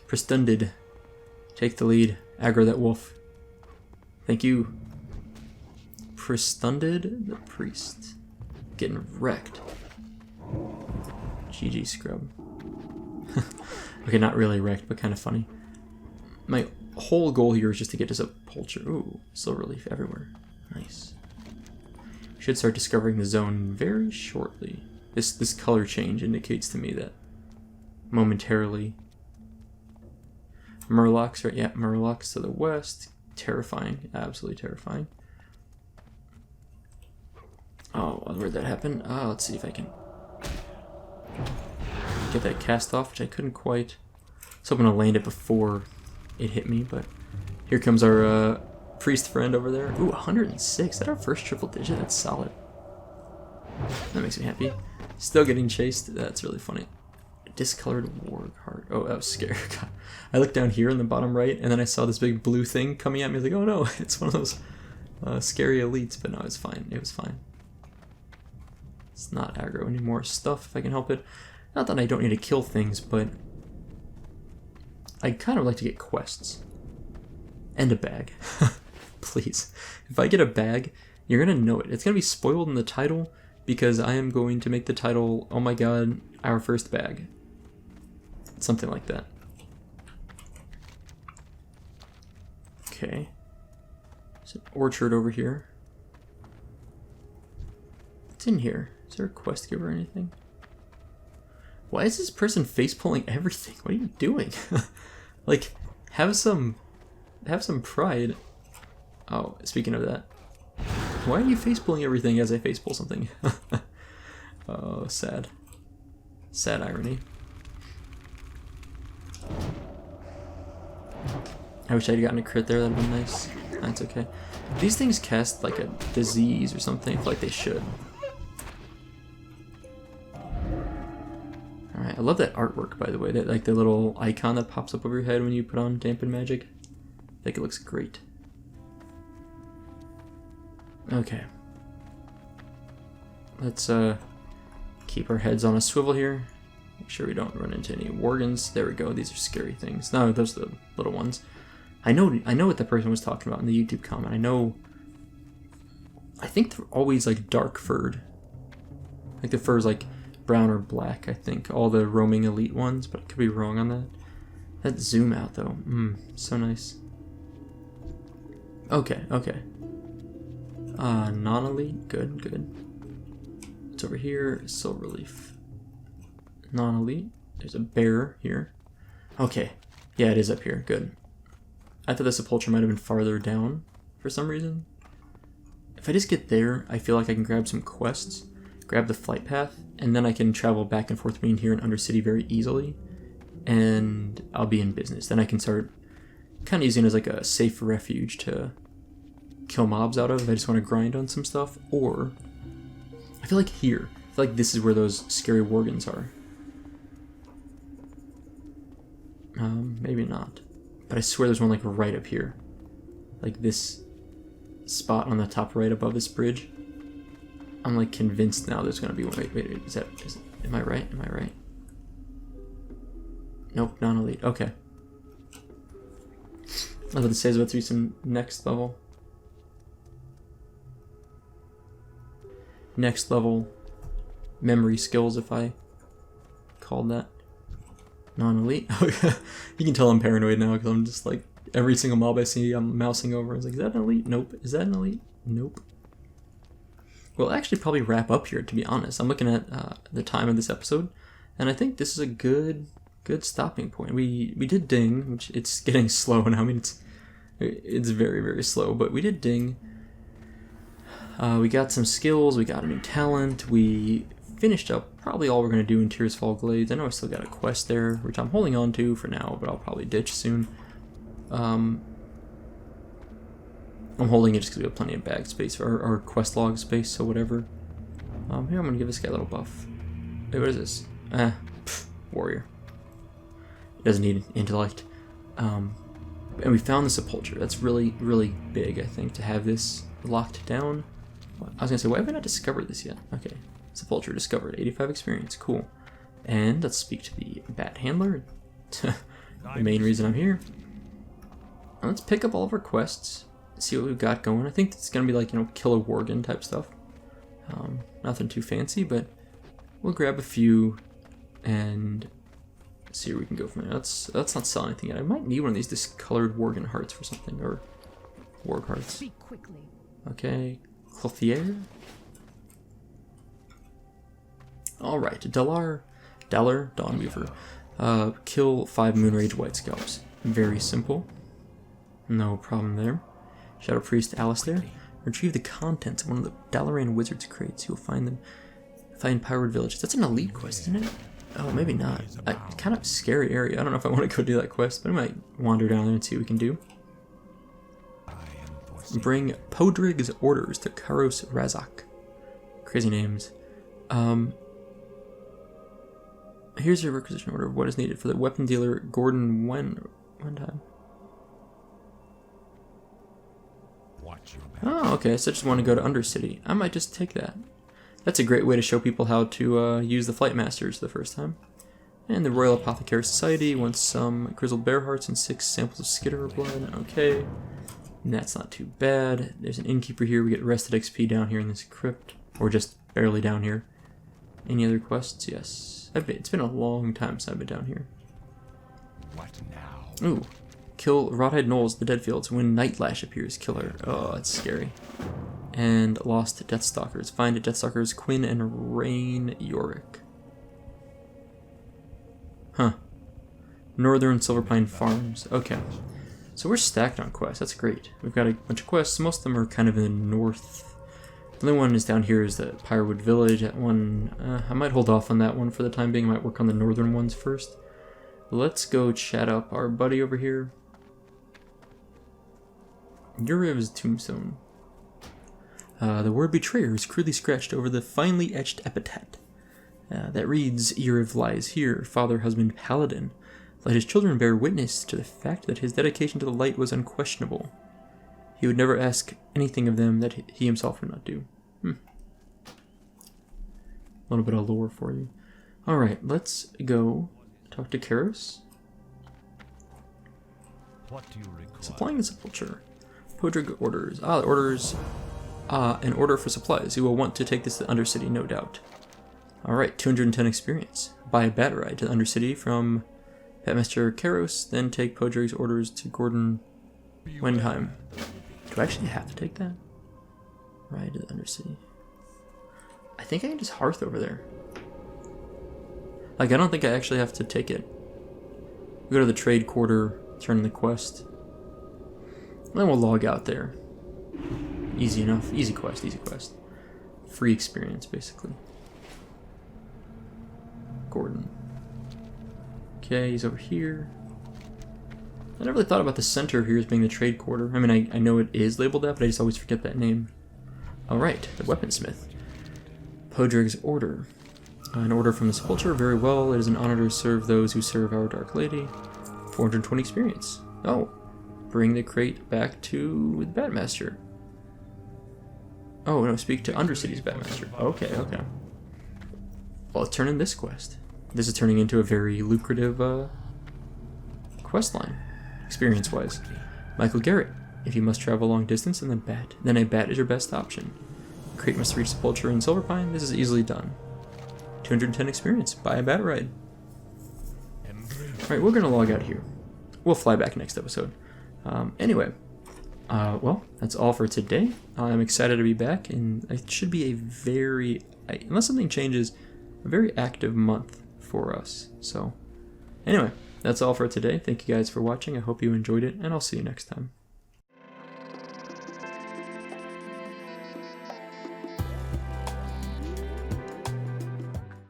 Speaker 1: Prestunded, take the lead. Aggro that wolf. Thank you. Prestunded, the priest. Getting wrecked. GG scrub. Okay, not really wrecked, but kind of funny. My whole goal here is just to get to Sepulchre. Ooh, silver leaf everywhere. Nice. Should start discovering the zone very shortly. This color change indicates to me that momentarily. Murlocs, right? Yeah, Murlocs to the west. Terrifying. Absolutely terrifying. Oh, where'd that happen? Let's see if I can get that cast off, which I couldn't quite. I was hoping to land it before it hit me, but here comes our priest friend over there. Ooh, 106. Is that our first triple digit? That's solid. That makes me happy. Still getting chased. That's really funny. Discolored warg heart. Oh, that was scary. God. I looked down here in the bottom right, and then I saw this big blue thing coming at me. I was like, oh no, it's one of those scary elites. But no, it's fine. It was fine. It's not aggro anymore. Stuff, if I can help it. Not that I don't need to kill things, but I kind of like to get quests. And a bag. please. If I get a bag, you're gonna know it. It's gonna be spoiled in the title because I am going to make the title, oh my god, our first bag. Something like that. Okay. There's an orchard over here. What's in here? Is there a quest giver or anything? Why is this person face pulling everything? What are you doing? Like, have some pride. Oh, speaking of that, why are you face pulling everything as I face pull something? Oh, sad. Sad irony. I wish I'd gotten a crit there, that'd been nice. That's okay. These things cast like a disease or something, I feel like they should. Alright, I love that artwork, by the way. That, like, the little icon that pops up over your head when you put on Dampen Magic. I think it looks great. Okay. Let's keep our heads on a swivel here. Make sure we don't run into any worgans. There we go. These are scary things. No, those are the little ones. I know what the person was talking about in the YouTube comment. I think they're always like dark furred. Like the fur's like brown or black, I think. All the roaming elite ones, but I could be wrong on that. That zoom out though. So nice. Okay. Non-elite, good. It's over here, Silverleaf. Non-elite. There's a bear here. Okay. Yeah, it is up here. Good. I thought the sepulcher might have been farther down for some reason. If I just get there, I feel like I can grab some quests, grab the flight path, and then I can travel back and forth between here and Undercity very easily, and I'll be in business. Then I can start kind of using it as like a safe refuge to kill mobs out of if I just want to grind on some stuff, or I feel like here. I feel like this is where those scary worgans are. Maybe not. But I swear there's one like right up here. Like this spot on the top right above this bridge. I'm like convinced now there's gonna be one. Wait, is it, am I right? Nope, non-elite. Okay. I was about to say there's about to be some next level memory skills, if I called that. Non-elite. You can tell I'm paranoid now because I'm just like, every single mob I see, I'm mousing over. I was like, is that an elite? Nope. Is that an elite? Nope. We'll actually probably wrap up here, to be honest. I'm looking at the time of this episode, and I think this is a good stopping point. We did ding, which it's getting slow now. I mean, it's very, very slow, but we did ding. We got some skills, we got a new talent, we finished up probably all we're going to do in Tears Fall Glades. I know I still got a quest there, which I'm holding on to for now, but I'll probably ditch soon. I'm holding it just because we have plenty of bag space, or quest log space, so whatever. Here, I'm going to give this guy a little buff. Wait, what is this? Warrior. He doesn't need intellect. And we found the sepulcher. That's really, really big, I think, to have this locked down. I was going to say, why have I not discovered this yet? Okay. Sepulcher discovered. 85 experience. Cool. And let's speak to the Bat Handler. The main reason I'm here. And let's pick up all of our quests. See what we've got going. I think it's going to be like, kill a worgen type stuff. Nothing too fancy, but we'll grab a few and see where we can go from there. Let's not sell anything yet. I might need one of these discolored worgen hearts for something, or warg hearts.
Speaker 2: Speak quickly.
Speaker 1: Okay. Clothier. Alright, Dalar, Dawnweaver. Kill 5 Moonrage White Scalps. Very simple. No problem there. Shadow Priest Alistair. Retrieve the contents of one of the Dalaran Wizard's crates. You'll find them. Find Powered Villages. That's an elite quest, isn't it? Oh, maybe not. Kind of scary area. I don't know if I want to go do that quest, but I might wander down there and see what we can do. Bring Podrig's orders to Karos Razak. Crazy names. Here's your requisition order of what is needed for the weapon dealer Gordon one time. Oh, okay, so I just want to go to Undercity. I might just take that. That's a great way to show people how to use the Flight Masters the first time. And the Royal Apothecary Society wants some Grizzled Bear Hearts and 6 samples of Skitter blood. Okay. And that's not too bad. There's an innkeeper here. We get rested XP down here in this crypt. Or just barely down here. Any other quests? Yes. It's been a long time since I've been down here.
Speaker 2: What now?
Speaker 1: Ooh. Kill Rothhide Knolls, the Deadfields. When Nightlash appears, kill her. Oh, that's scary. And Lost Deathstalkers. Find Deathstalkers Quinn and Rain Yorick. Huh. Northern Silverpine Farms. Okay. So we're stacked on quests. That's great. We've got a bunch of quests. Most of them are kind of in the north. The only one is down here is the Pyrewood Village. That one, I might hold off on that one for the time being. I might work on the northern ones first. Let's go chat up our buddy over here. Uriv's Tombstone. The word betrayer is crudely scratched over the finely etched epitaph. That reads, Uriv lies here, father, husband, paladin. Let his children bear witness to the fact that his dedication to the light was unquestionable. He would never ask anything of them that he himself would not do. A little bit of lore for you. Alright, let's go talk to Karos.
Speaker 2: What do you require?
Speaker 1: Supplying the sepulture. Podrick orders. Orders. An order for supplies. You will want to take this to the Undercity, no doubt. Alright, 210 experience. Buy a bat ride to the Undercity from Batmaster Karos, then take Podrick's orders to Gordon Wendheim. Do I actually have to take that? Ride to the Undercity. I think I can just hearth over there. Like, I don't think I actually have to take it. We go to the trade quarter, turn in the quest. And then we'll log out there. Easy enough. Easy quest, easy quest. Free experience, basically. Gordon. Okay, he's over here. I never really thought about the center here as being the trade quarter. I mean, I know it is labeled that, but I just always forget that name. Alright, the weaponsmith. Podrick's order. An order from the sepulture. Very well. It is an honor to serve those who serve our Dark Lady. 420 experience. Oh. Bring the crate back to the Batmaster. Oh, no, speak to Undercity's Batmaster. Okay, okay. Well, let's turn in this quest. This is turning into a very lucrative quest line, experience-wise. Michael Garrett. If you must travel a long distance, then a bat is your best option. The crate must reach Sepulture in Silverpine. This is easily done. 210 experience. Buy a bat ride. Alright, we're going to log out here. We'll fly back next episode. Anyway, well, that's all for today. I'm excited to be back, and it should be a very, unless something changes, a very active month for us. So, anyway, that's all for today. Thank you guys for watching. I hope you enjoyed it, and I'll see you next time.